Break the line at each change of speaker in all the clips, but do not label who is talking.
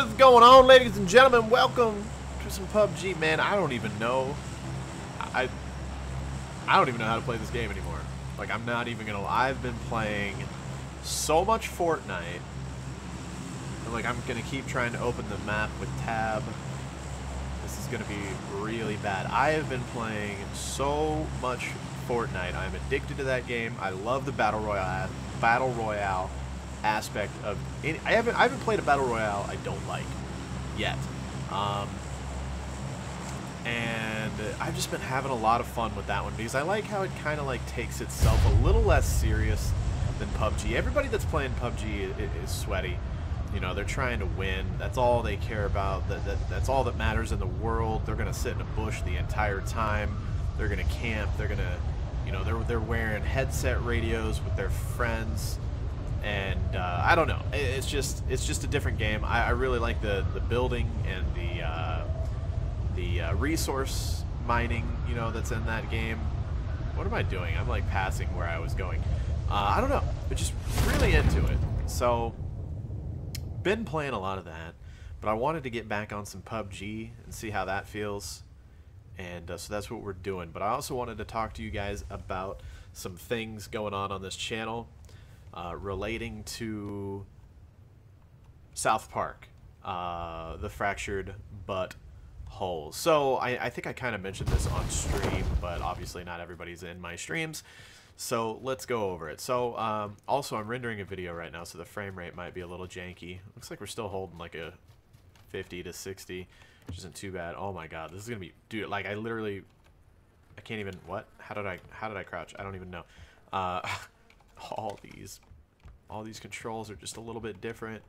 What is going on, ladies and gentlemen? Welcome to some PubG, man. I don't even know. I don't even know how to play this game anymore. Like, I'm not even gonna. I've been playing so much Fortnite, and like, I'm gonna keep trying to open the map with tab. This is gonna be really bad. I have been playing so much Fortnite. I'm addicted to that game. I love the battle royale aspect of any. I haven't played a battle royale I don't like yet, and I've just been having a lot of fun with that one because I like how it kind of like takes itself a little less serious than PUBG. Everybody that's playing PUBG is sweaty. You know, they're trying to win. That's all they care about. That's all that matters in the world. They're gonna sit in a bush the entire time. They're gonna camp. They're gonna, you know, they're wearing headset radios with their friends. And I don't know. It's just a different game. I really like the building and the resource mining, you know, that's in that game. What am I doing? I'm like passing where I was going. I don't know. But just really into it. So been playing a lot of that, but I wanted to get back on some PUBG and see how that feels. And so that's what we're doing. But I also wanted to talk to you guys about some things going on this channel. Relating to South Park, the fractured butt hole. So I think I kind of mentioned this on stream, but obviously not everybody's in my streams. So let's go over it. So also I'm rendering a video right now, so the frame rate might be a little janky. Looks like we're still holding like a 50 to 60, which isn't too bad. Oh my god, this is gonna be, dude. Like I can't even. What? How did I crouch? I don't even know. all these controls are just a little bit different,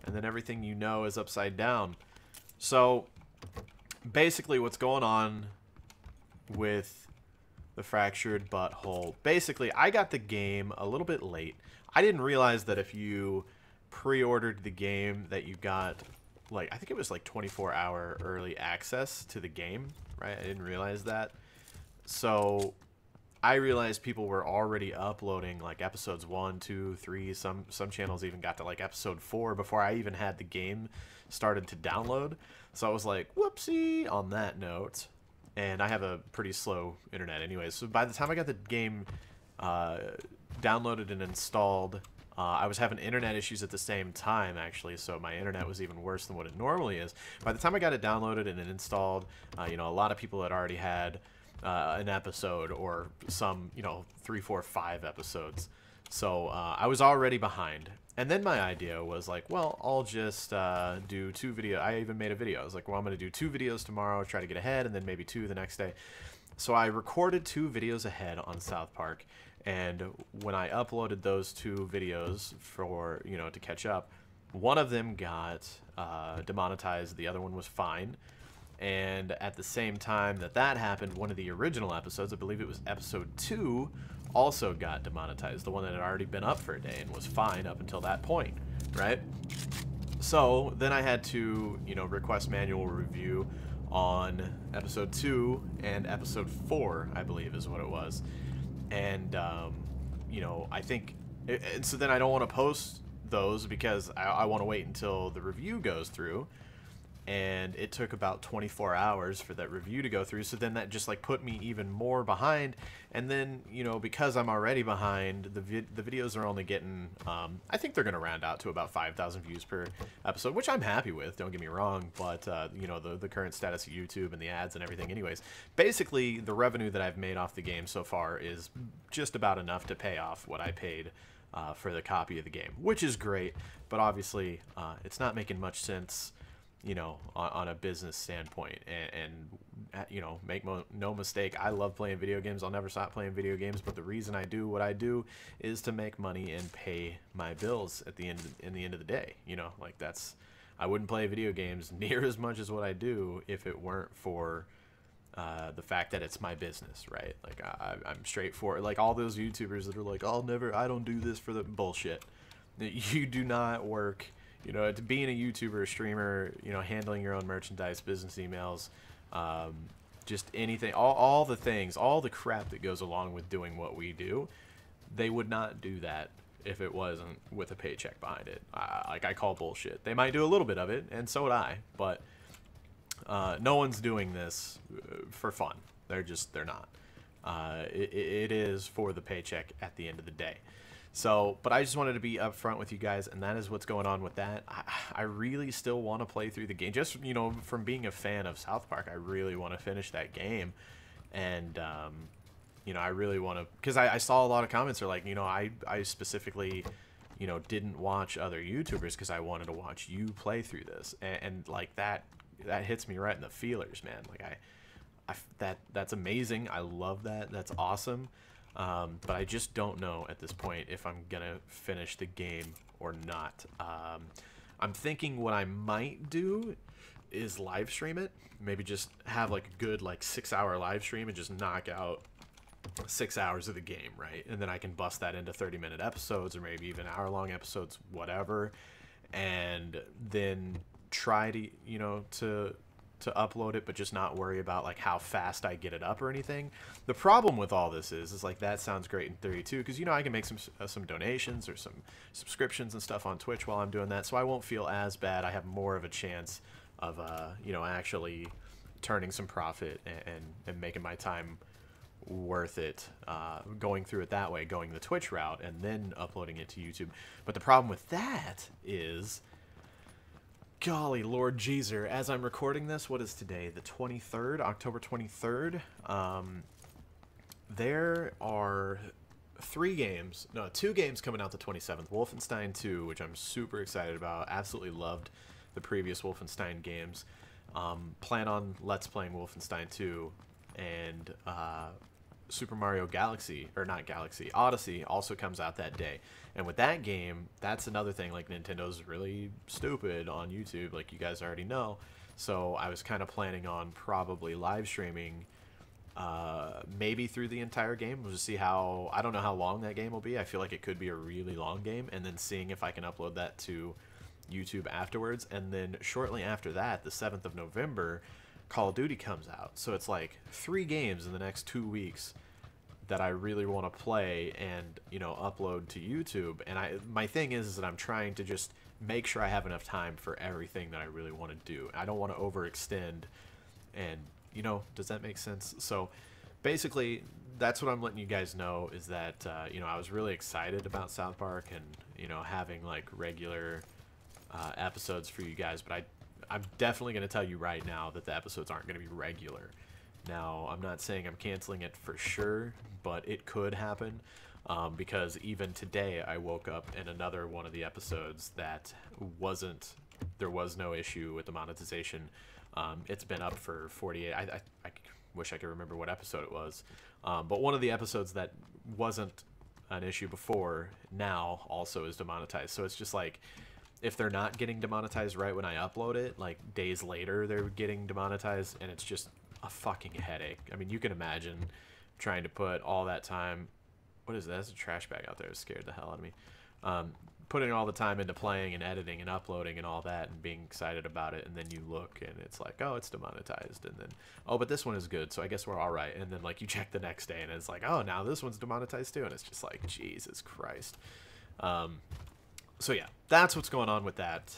and then everything you know is upside down. So basically what's going on with the fractured butthole, basically I got the game a little bit late. I didn't realize that if you pre-ordered the game that you got, like, I think it was like 24-hour early access to the game, right? I didn't realize that. So I realized people were already uploading like episodes 1, 2, 3. Some channels even got to like episode 4 before I even had the game started to download. So I was like, whoopsie on that note. And I have a pretty slow internet anyways. So by the time I got the game downloaded and installed, I was having internet issues at the same time, actually. So my internet was even worse than what it normally is. By the time I got it downloaded and installed, you know, a lot of people had already had an episode, or some, you know, 3, 4, 5 episodes. So I was already behind. And then my idea was like, well, I'll just do 2 videos. I even made a video. I was like, well, I'm going to do 2 videos tomorrow, try to get ahead, and then maybe 2 the next day. So I recorded 2 videos ahead on South Park. And when I uploaded those 2 videos for, you know, to catch up, one of them got demonetized. The other one was fine. And at the same time that happened, one of the original episodes, I believe it was episode 2, also got demonetized. The one that had already been up for a day and was fine up until that point, right? So then I had to, you know, request manual review on episode 2 and episode 4, I believe is what it was. And, you know, I think, and so then I don't want to post those because I want to wait until the review goes through. And it took about 24 hours for that review to go through. So then that just like put me even more behind. And then, you know, because I'm already behind, the videos are only getting, I think they're going to round out to about 5,000 views per episode, which I'm happy with, don't get me wrong. But, you know, the current status of YouTube and the ads and everything anyways. Basically, the revenue that I've made off the game so far is just about enough to pay off what I paid for the copy of the game, which is great. But obviously, it's not making much sense, you know, on a business standpoint. And you know, make no mistake, I love playing video games. I'll never stop playing video games, but the reason I do what I do is to make money and pay my bills at the end of the day. You know, like that's, I wouldn't play video games near as much as what I do if it weren't for the fact that it's my business, right? Like I'm straightforward. Like all those YouTubers that are like, I don't do this for the bullshit. You do not work. You know, to being a YouTuber, a streamer, you know, handling your own merchandise, business emails, just anything, all the things, all the crap that goes along with doing what we do, they would not do that if it wasn't with a paycheck behind it. Like, I call bullshit. They might do a little bit of it, and so would I, but no one's doing this for fun. They're not. It is for the paycheck at the end of the day. So, but I just wanted to be upfront with you guys, and that is what's going on with that. I really still want to play through the game. Just, you know, from being a fan of South Park, I really want to finish that game. And, you know, I really want to, because I saw a lot of comments are like, you know, I specifically, you know, didn't watch other YouTubers because I wanted to watch you play through this. And like, that hits me right in the feelers, man. Like, that's amazing. I love that. That's awesome. But I just don't know at this point if I'm gonna finish the game or not. I'm thinking what I might do is live stream it. Maybe just have like a good like 6-hour live stream and just knock out 6 hours of the game, right? And then I can bust that into 30-minute episodes or maybe even hour-long episodes, whatever. And then try to, you know, to upload it, but just not worry about like how fast I get it up or anything. The problem with all this is like, that sounds great in theory too, because, you know, I can make some donations or some subscriptions and stuff on Twitch while I'm doing that, so I won't feel as bad. I have more of a chance of you know, actually turning some profit and making my time worth it, going through it that way, going the Twitch route and then uploading it to YouTube. But the problem with that is, golly Lord Jeezer, as I'm recording this, what is today, the 23rd, October 23rd, there are 2 games coming out the 27th. Wolfenstein 2, which I'm super excited about. Absolutely loved the previous Wolfenstein games. Plan on Let's Playing Wolfenstein 2, and Super Mario Galaxy, or not Galaxy, Odyssey also comes out that day. And with that game, that's another thing, like, Nintendo's really stupid on YouTube, like you guys already know. So I was kind of planning on probably live streaming maybe through the entire game. We'll just see how, I don't know how long that game will be. I feel like it could be a really long game, and then seeing if I can upload that to YouTube afterwards. And then shortly after that, the 7th of November, Call of Duty comes out. So it's like 3 games in the next 2 weeks that I really want to play and, you know, upload to YouTube. And my thing is that I'm trying to just make sure I have enough time for everything that I really want to do. I don't want to overextend, and, you know, does that make sense? So basically, that's what I'm letting you guys know, is that, you know, I was really excited about South Park and, you know, having like regular episodes for you guys, but I'm definitely going to tell you right now that the episodes aren't going to be regular. Now, I'm not saying I'm canceling it for sure, but it could happen, because even today I woke up in another one of the episodes that there was no issue with the monetization. It's been up for 48, I wish I could remember what episode it was, but one of the episodes that wasn't an issue before now also is demonetized. So it's just like, if they're not getting demonetized right when I upload it, like days later they're getting demonetized, and it's just a fucking headache. I mean, you can imagine trying to put all that time. What is that? There's a trash bag out there. It scared the hell out of me. Putting all the time into playing and editing and uploading and all that and being excited about it, and then you look and it's like, oh, it's demonetized, and then, oh, but this one is good, so I guess we're all right. And then like you check the next day and it's like, oh, now this one's demonetized too, and it's just like, Jesus Christ. So yeah, that's what's going on with that.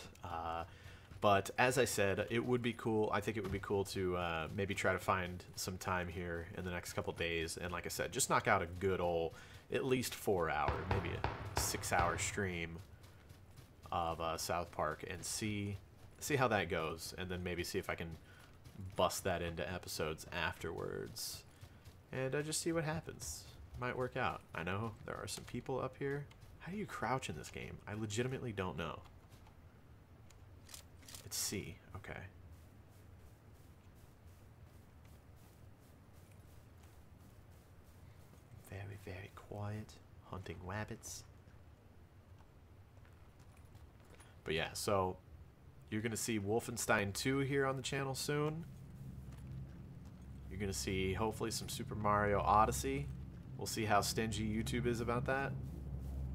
But as I said, it would be cool. I think it would be cool to maybe try to find some time here in the next couple days. And like I said, just knock out a good old, at least 4-hour, maybe a 6-hour stream of South Park, and see how that goes. And then maybe see if I can bust that into episodes afterwards. And just see what happens. Might work out. I know there are some people up here. How do you crouch in this game? I legitimately don't know. It's C. Okay. Very, very quiet. Hunting rabbits. But yeah, so you're going to see Wolfenstein 2 here on the channel soon. You're going to see, hopefully, some Super Mario Odyssey. We'll see how stingy YouTube is about that.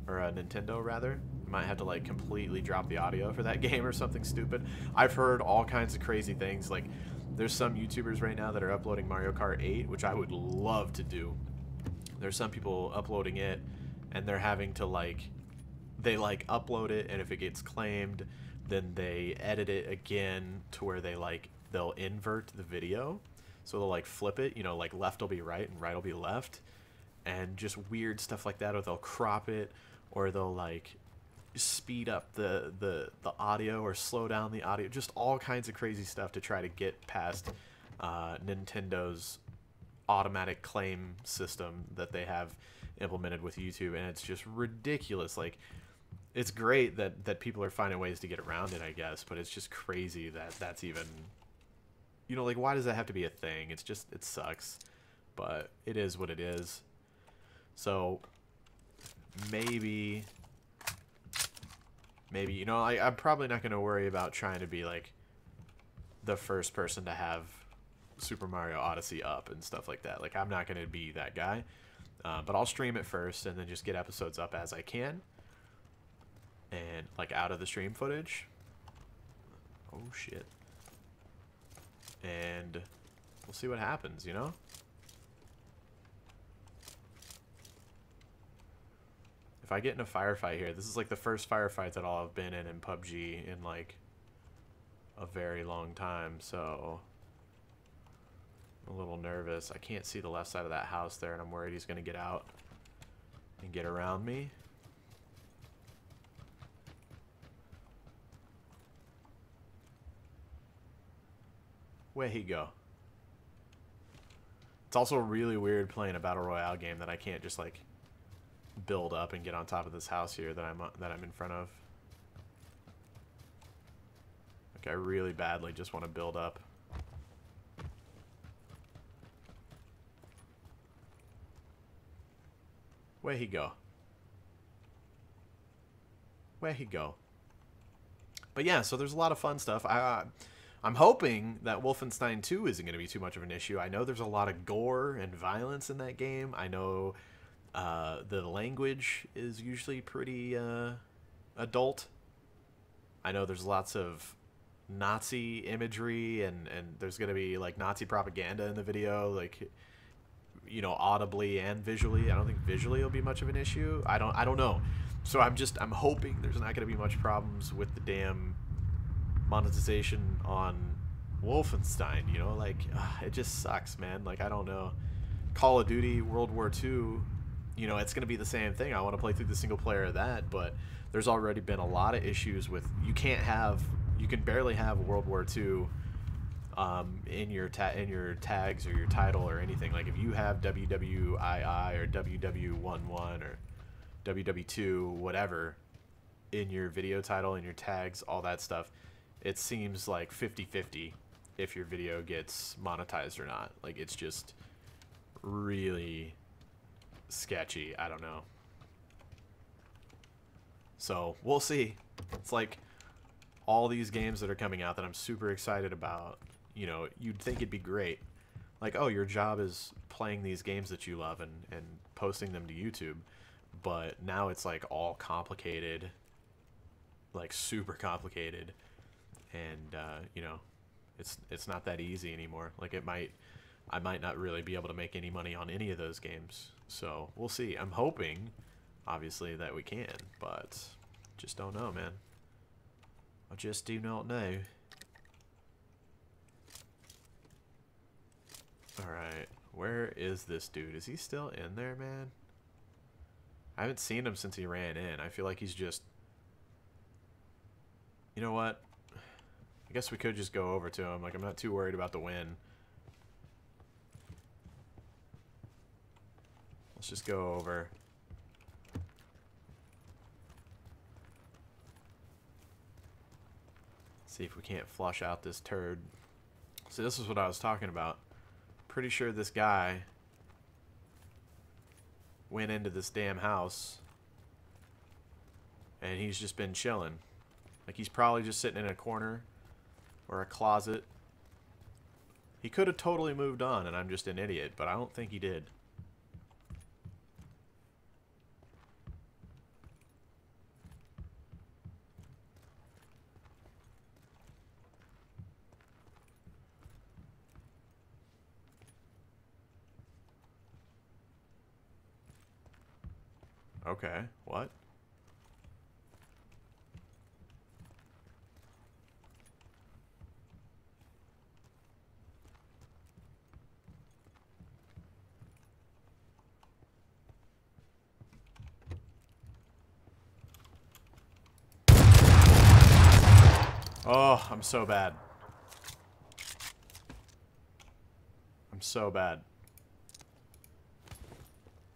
Or Nintendo, rather. You might have to like completely drop the audio for that game or something stupid. I've heard all kinds of crazy things. Like, there's some YouTubers right now that are uploading Mario Kart 8, which I would love to do. There's some people uploading it, and they're having to like they like upload it, and if it gets claimed, then they edit it again to where they'll invert the video. So they'll like flip it, you know, like left will be right and right will be left, and just weird stuff like that. Or they'll crop it, or they'll like speed up the audio or slow down the audio. Just all kinds of crazy stuff to try to get past Nintendo's automatic claim system that they have implemented with YouTube, and it's just ridiculous. Like, it's great that people are finding ways to get around it, I guess, but it's just crazy that that's even, you know, like, why does that have to be a thing? It's just, it sucks, but it is what it is. So maybe, you know, I'm probably not going to worry about trying to be like the first person to have Super Mario Odyssey up and stuff like that. Like, I'm not going to be that guy, but I'll stream it first and then just get episodes up as I can, and like out of the stream footage. Oh shit. And we'll see what happens, you know? If I get in a firefight here, this is like the first firefight that I'll have been in PubG in like a very long time, so I'm a little nervous. I can't see the left side of that house there, and I'm worried he's going to get out and get around me. Where'd he go? It's also really weird playing a battle royale game that I can't just like build up and get on top of this house here that I'm in front of. Like, I really badly just want to build up. Where'd he go? Where'd he go? But yeah, so there's a lot of fun stuff. I'm hoping that Wolfenstein 2 isn't going to be too much of an issue. I know there's a lot of gore and violence in that game. I know the language is usually pretty adult. I know there's lots of Nazi imagery, and there's going to be like Nazi propaganda in the video, like, you know, audibly and visually. I don't think visually will be much of an issue. I don't know. So I'm hoping there's not going to be much problems with the damn monetization on Wolfenstein, you know? Like, it just sucks, man. Like, I don't know. Call of Duty World War II, you know, it's going to be the same thing. I want to play through the single player of that, but there's already been a lot of issues with, you can barely have World War II in your tags or your title or anything. Like, if you have WWII or WW11 or WW2, whatever, in your video title, in your tags, all that stuff, it seems like 50-50 if your video gets monetized or not. Like, it's just really sketchy. I don't know. So we'll see. It's like all these games that are coming out that I'm super excited about. You know, you'd think it'd be great. Like, oh, your job is playing these games that you love and posting them to YouTube. But now it's like all complicated, like super complicated. And, you know, it's not that easy anymore. Like, I might not really be able to make any money on any of those games. So we'll see. I'm hoping, obviously, that we can, but just don't know, man. I just do not know. Alright, where is this dude? Is he still in there, man? I haven't seen him since he ran in. I feel like he's just... You know what? I guess we could just go over to him. Like, I'm not too worried about the win. Let's just go over. See if we can't flush out this turd. See, this is what I was talking about. Pretty sure this guy went into this damn house and he's just been chilling. Like, he's probably just sitting in a corner or a closet. He could have totally moved on and I'm just an idiot, but I don't think he did. Okay, what? Oh, I'm so bad. I'm so bad.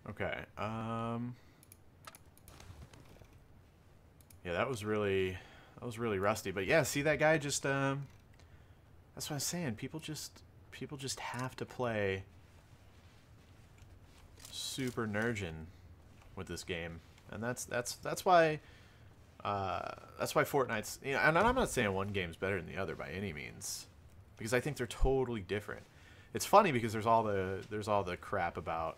Okay. Yeah, that was really rusty. But yeah, see that guy just that's what I was saying. People just have to play super nurgin with this game, and that's why Fortnite's, you know, and I'm not saying one game's better than the other by any means, because I think they're totally different. It's funny because there's all the crap about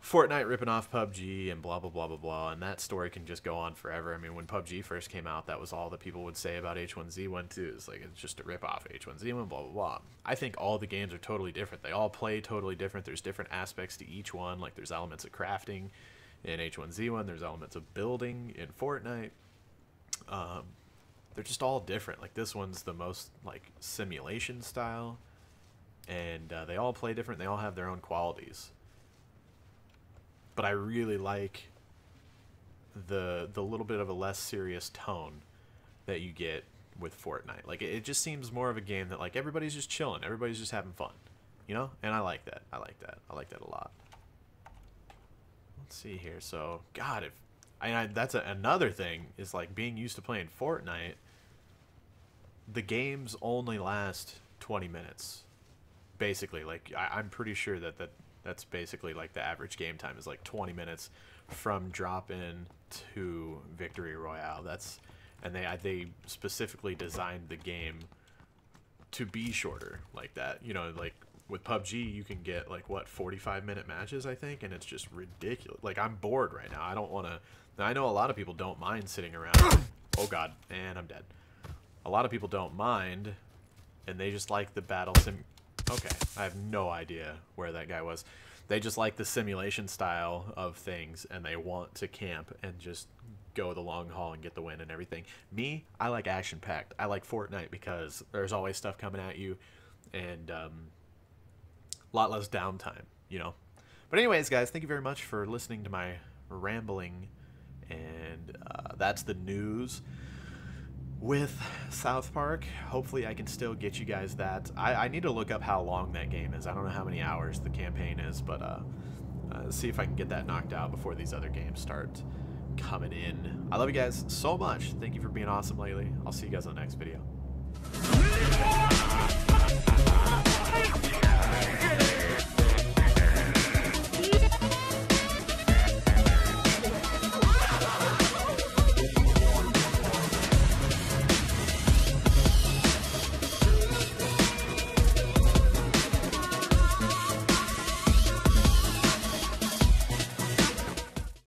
Fortnite ripping off PubG and blah blah blah blah blah, and that story can just go on forever. I mean, when PubG first came out, that was all that people would say about H1Z1 too. It's like, it's just a rip off H1Z1, blah blah blah. I think all the games are totally different. They all play totally different. There's different aspects to each one. Like, there's elements of crafting in H1Z1. There's elements of building in Fortnite. They're just all different. Like, this one's the most like simulation style, and they all play different. They all have their own qualities. But I really like the little bit of a less serious tone that you get with Fortnite. Like, it just seems more of a game that, like, everybody's just chilling, everybody's just having fun, you know? And I like that. I like that a lot. Let's see here. So, God, that's another thing, is like, being used to playing Fortnite, the games only last 20 minutes, basically. Like, I'm pretty sure that's basically like the average game time is like 20 minutes from drop in to victory royale. And they specifically designed the game to be shorter like that. You know, like with PubG, you can get like, what, 45-minute matches, I think, and it's just ridiculous. Like, I'm bored right now. I don't want to. I know a lot of people don't mind sitting around. Oh God, and I'm dead. A lot of people don't mind, and they just like the battle sim. Okay, I have no idea where that guy was. They just like the simulation style of things, and they want to camp and just go the long haul and get the win and everything. Me, I like action-packed. I like Fortnite because there's always stuff coming at you, and a lot less downtime, you know? But anyways, guys, thank you very much for listening to my rambling, and that's the news with South Park. Hopefully I can still get you guys that. I need to look up how long that game is. I don't know how many hours the campaign is, but see if I can get that knocked out before these other games start coming in. I love you guys so much. Thank you for being awesome lately. I'll see you guys on the next video.